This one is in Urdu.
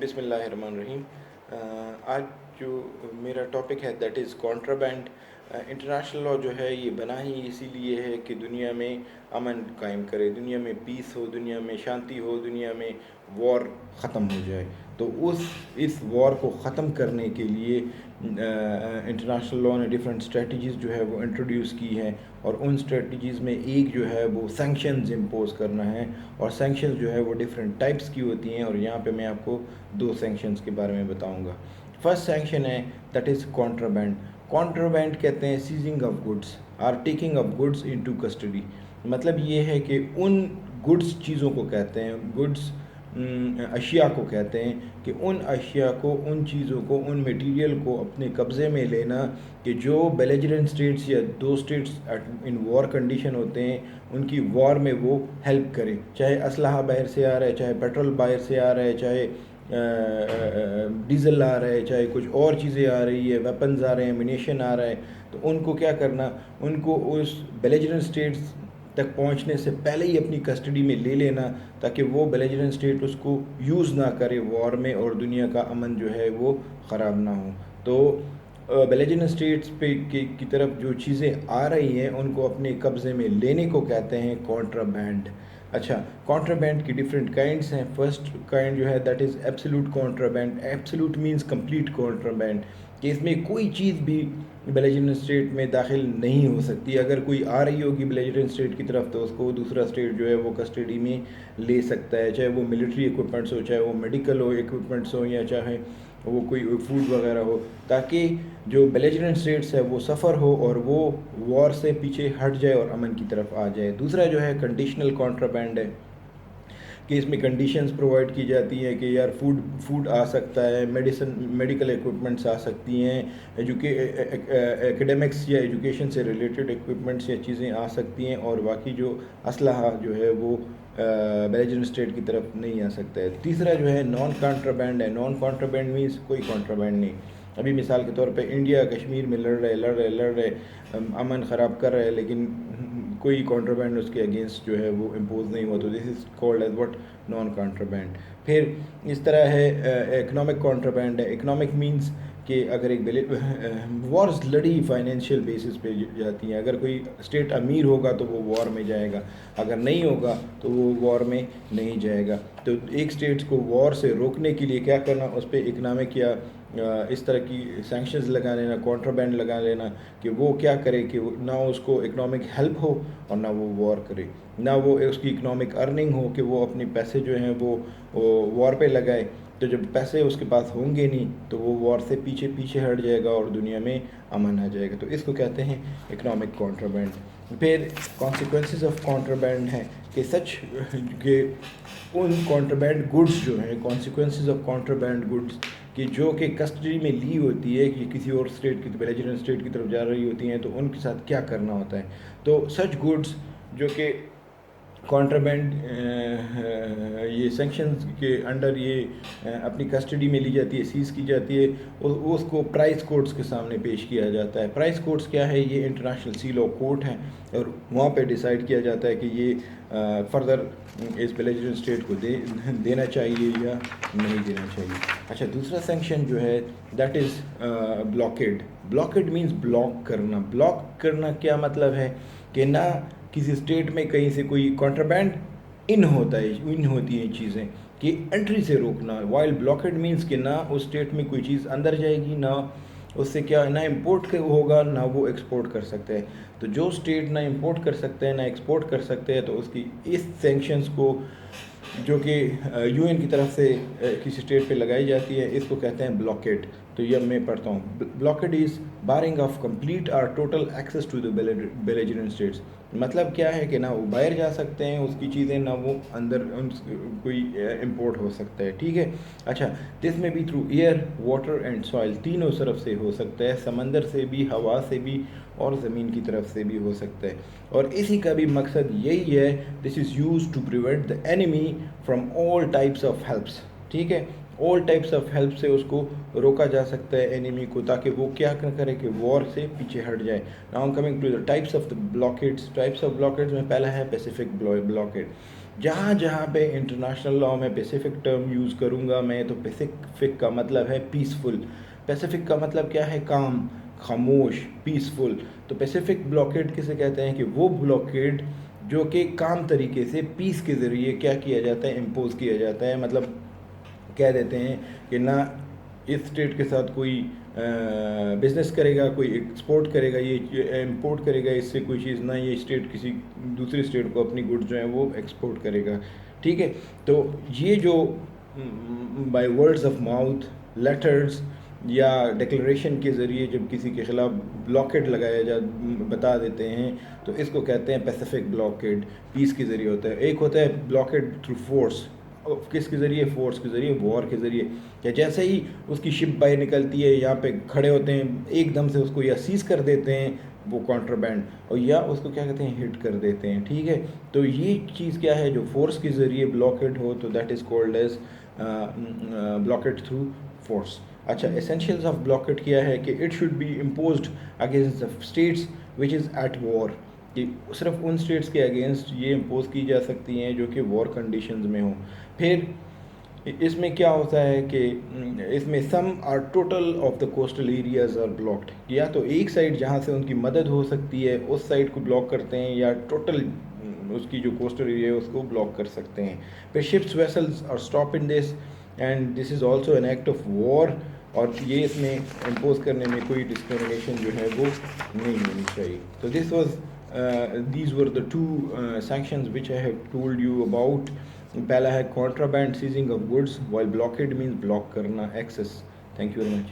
بسم اللہ الرحمن الرحیم۔ آج جو میرا ٹاپک ہے دیٹ از کانٹرابینڈ۔ انٹرنیشنل لاء جو ہے یہ بنا ہی اسی لیے ہے کہ دنیا میں امن قائم کرے، دنیا میں پیس ہو، دنیا میں شانتی ہو، دنیا میں وار ختم ہو جائے۔ تو اس وار کو ختم کرنے کے لیے انٹرنیشنل لاء نے ڈفرینٹ اسٹریٹجیز جو ہے وہ انٹروڈیوس کی ہیں، اور ان اسٹریٹجیز میں ایک جو ہے وہ سینکشنز امپوز کرنا ہے، اور سینکشنز جو ہے وہ ڈفرینٹ ٹائپس کی ہوتی ہیں، اور یہاں پہ میں آپ کو دو سینکشنز کے بارے میں بتاؤں گا۔ فرسٹ سینکشن ہے دیٹ از کانٹرابینڈ۔ کانٹرابینڈ کہتے ہیں seizing of goods or taking of goods into custody. مطلب یہ ہے کہ ان گڈس چیزوں کو کہتے ہیں، گڈس اشیاء کو کہتے ہیں کہ ان اشیاء کو، ان چیزوں کو، ان میٹیریل کو اپنے قبضے میں لینا کہ جو بیلیجرنٹ اسٹیٹس یا دو اسٹیٹس ان وار کنڈیشن ہوتے ہیں ان کی وار میں وہ ہیلپ کرے، چاہے اسلحہ باہر سے آ رہا ہے، چاہے پیٹرول باہر سے آ رہا ہے، چاہے ڈیزل آ رہا ہے، چاہے کچھ اور چیزیں آ رہی ہے، ویپنز آ رہے ہیں، منیشن آ رہا ہے، تو ان کو کیا کرنا، ان کو اس بیلیجرنٹ اسٹیٹس تک پہنچنے سے پہلے ہی اپنی کسٹڈی میں لے لینا، تاکہ وہ بیلیجرنٹ اسٹیٹ اس کو یوز نہ کرے وار میں، اور دنیا کا امن جو ہے وہ خراب نہ ہو۔ تو بیلیجرنٹ اسٹیٹس کی طرف جو چیزیں آ رہی ہیں ان کو اپنے قبضے میں لینے کو کہتے ہیں کانٹرابینڈ۔ اچھا، کانٹرابینڈ کی ڈفرینٹ کائنڈس ہیں۔ فرسٹ کائنڈ جو ہے that is absolute contraband. Absolute means complete contraband, کہ اس میں کوئی چیز بھی بیلیجرنٹ اسٹیٹ میں داخل نہیں ہو سکتی۔ اگر کوئی آ رہی ہوگی بیلیجرنٹ اسٹیٹ کی طرف تو اس کو دوسرا اسٹیٹ جو ہے وہ کسٹڈی میں لے سکتا ہے، چاہے وہ ملٹری ایکوپمنٹس ہو، چاہے وہ میڈیکل ہو ایکوپمنٹس ہو، یا چاہے وہ کوئی فوڈ وغیرہ ہو، تاکہ جو بیلیجرنٹ اسٹیٹس ہے وہ سفر ہو اور وہ وار سے پیچھے ہٹ جائے اور امن کی طرف آ جائے۔ دوسرا جو ہے کنڈیشنل کانٹرابینڈ ہے، کہ اس میں کنڈیشنز پرووائڈ کی جاتی ہیں کہ یار فوڈ آ سکتا ہے، میڈیکل ایکوپمنٹس آ سکتی ہیں، ایکیڈیمکس یا ایجوکیشن سے ریلیٹڈ ایکوپمنٹس یا چیزیں آ سکتی ہیں، اور باقی جو اسلحہ جو ہے وہ بیلیجرنٹ اسٹیٹ کی طرف نہیں آ سکتا ہے۔ تیسرا جو ہے نان کانٹرابینڈ ہے۔ نان کانٹرابینڈ مینس کوئی کانٹرابینڈ نہیں۔ ابھی مثال کے طور پہ انڈیا کشمیر میں لڑ رہے امن خراب کر رہے، لیکن کوئی کانٹرابینڈ اس کے اگینسٹ جو ہے وہ امپوز نہیں ہوا، تو this is called as what, non contraband. پھر اس طرح ہے اکنامک کانٹرابینڈ ہے۔ اکنامک مینس کہ اگر ایک وارز لڑی فائنینشیل بیسس پہ جاتی ہیں، اگر کوئی اسٹیٹ امیر ہوگا تو وہ وار میں جائے گا، اگر نہیں ہوگا تو وہ وار میں نہیں جائے گا۔ تو ایک اسٹیٹس کو وار سے روکنے کے لیے کیا کرنا، اس پہ اکنامک یا اس طرح کی سینکشنز لگا لینا، کانٹرابینڈ لگا لینا، کہ وہ کیا کرے کہ نہ اس کو اکنامک ہیلپ ہو اور نہ وہ وار کرے، نہ وہ اس کی اکنامک ارننگ ہو کہ وہ اپنے پیسے جو ہیں وہ وار پہ لگائے۔ تو جب پیسے اس کے پاس ہوں گے نہیں تو وہ وار سے پیچھے ہٹ جائے گا اور دنیا میں امن آ جائے گا۔ تو اس کو کہتے ہیں اکنامک کانٹرابینڈ۔ پھر کانسیکوینسز آف کانٹرابینڈ ہیں کہ سچ کہ ان کانٹرابینڈ گڈس جو ہیں، کانسیکوینسز آف کانٹرابینڈ گڈس، کہ جو کہ کسٹڈی میں لی ہوتی ہے کہ کسی اور اسٹیٹ کی، بیلیجرنٹ اسٹیٹ کی طرف جا رہی ہوتی ہیں، تو ان کے ساتھ کیا کرنا ہوتا ہے۔ تو سچ گڈس جو کہ کانٹرابینڈ یہ سینکشنز کے انڈر یہ اپنی کسٹڈی میں لی جاتی ہے، سیز کی جاتی ہے، اس کو پرائس کورٹس کے سامنے پیش کیا جاتا ہے۔ پرائس کورٹس کیا ہے؟ یہ انٹرنیشنل سی لاء کورٹ ہے، اور وہاں پہ ڈیسائیڈ کیا جاتا ہے کہ یہ فردر اس بیلیجرنٹ اسٹیٹ کو دینا چاہیے یا نہیں دینا چاہیے۔ اچھا، دوسرا سینکشن جو ہے that is blockade. Blockade means block کرنا۔ بلاک کرنا کیا مطلب ہے؟ کہ نہ کسی اسٹیٹ میں کہیں سے کوئی کانٹرابینڈ ان ہوتی ہیں چیزیں، کہ انٹری سے روکنا۔ وائل بلاکیڈ مینس کہ نہ اس اسٹیٹ میں کوئی چیز اندر جائے گی، نہ اس سے کیا نہ امپورٹ ہوگا، نہ وہ ایکسپورٹ کر سکتے ہیں۔ تو جو اسٹیٹ نہ امپورٹ کر سکتے ہیں نہ ایکسپورٹ کر سکتے ہیں، تو اس کی اس سینکشنز کو جو کہ یو این کی طرف سے کسی اسٹیٹ پہ لگائی جاتی ہے، اس کو کہتے ہیں بلاکیڈ۔ تو یہ میں پڑھتا ہوں، blockade is barring of complete اور total access to the belligerent states. مطلب کیا ہے کہ نہ وہ باہر جا سکتے ہیں اس کی چیزیں، نہ وہ اندر کوئی امپورٹ ہو سکتا ہے، ٹھیک ہے۔ اچھا، دس میں بھی through air, water and soil, تینوں طرف سے ہو سکتا ہے، سمندر سے بھی، ہوا سے بھی، اور زمین کی طرف سے بھی ہو سکتا ہے۔ اور اسی کا بھی مقصد یہی ہے، this is use to prevent the enemy from all types of helps, ٹھیک ہے۔ آل ٹائپس آف ہیلپ سے اس کو روکا جا سکتا ہے انیمی کو، تاکہ وہ کیا کرے کہ وار سے پیچھے ہٹ جائے۔ Now coming to the types of the blockades. Types of blockades میں پہلا ہے پیسیفک بلاکیڈ۔ جہاں جہاں پہ انٹرنیشنل لاء میں پیسیفک ٹرم یوز کروں گا میں تو پیسیفک کا مطلب ہے پیسفل. پیسیفک کا مطلب کیا ہے؟ کام، خاموش، پیسفل. تو پیسیفک بلاکیڈ کسے کہتے ہیں کہ وہ بلاکیڈ جو کہ کام طریقے سے پیس کے ذریعے کیا کیا جاتا ہے؟ امپوز کیا جاتا ہے. مطلب کہہ دیتے ہیں کہ نہ اس اسٹیٹ کے ساتھ کوئی بزنس کرے گا، کوئی ایکسپورٹ کرے گا، یہ امپورٹ کرے گا اس سے کوئی چیز، نہ یہ اسٹیٹ کسی دوسری اسٹیٹ کو اپنی گڈ جو ہیں وہ ایکسپورٹ کرے گا. ٹھیک ہے، تو یہ جو by words of mouth, letters یا ڈکلریشن کے ذریعے جب کسی کے خلاف بلاکیڈ لگایا بتا دیتے ہیں تو اس کو کہتے ہیں پیسیفک بلاکیڈ. پیس کے ذریعے ہوتا ہے. ایک ہوتا ہے بلاکیڈ تھرو فورس. کس کے ذریعے؟ فورس کے ذریعے، وار کے ذریعے. یا جیسے ہی اس کی شپ باہر نکلتی ہے یہاں پہ کھڑے ہوتے ہیں ایک دم سے اس کو یا سیز کر دیتے ہیں وہ کانٹرابینڈ، اور یا اس کو کیا کہتے ہیں؟ ہٹ کر دیتے ہیں. ٹھیک ہے، تو یہ چیز کیا ہے؟ جو فورس کے ذریعے بلاکیڈ ہو تو that is called as blockade through force. اچھا، اسینشیلز آف بلاکیڈ کیا ہے کہ it should be imposed against the states which is at war. کہ صرف ان اسٹیٹس کے اگینسٹ یہ امپوز کی جا سکتی ہیں جو کہ وار کنڈیشنز میں ہوں. پھر اس میں کیا ہوتا ہے کہ اس میں some or total of the coastal areas are blocked. یا تو ایک سائڈ جہاں سے ان کی مدد ہو سکتی ہے اس سائڈ کو بلاک کرتے ہیں، یا ٹوٹل اس کی جو کوسٹل ایریا ہے اس کو بلاک کر سکتے ہیں. پھر ships vessels are stop in this and this is also an act of war. اور یہ اس میں امپوز کرنے میں کوئی ڈسکریمنیشن جو ہے وہ نہیں ہونی چاہیے. تو this was these were the two sanctions which I have told you about. پہلا ہے contraband seizing of goods while blockade means block کرنا, access. Thank you very much.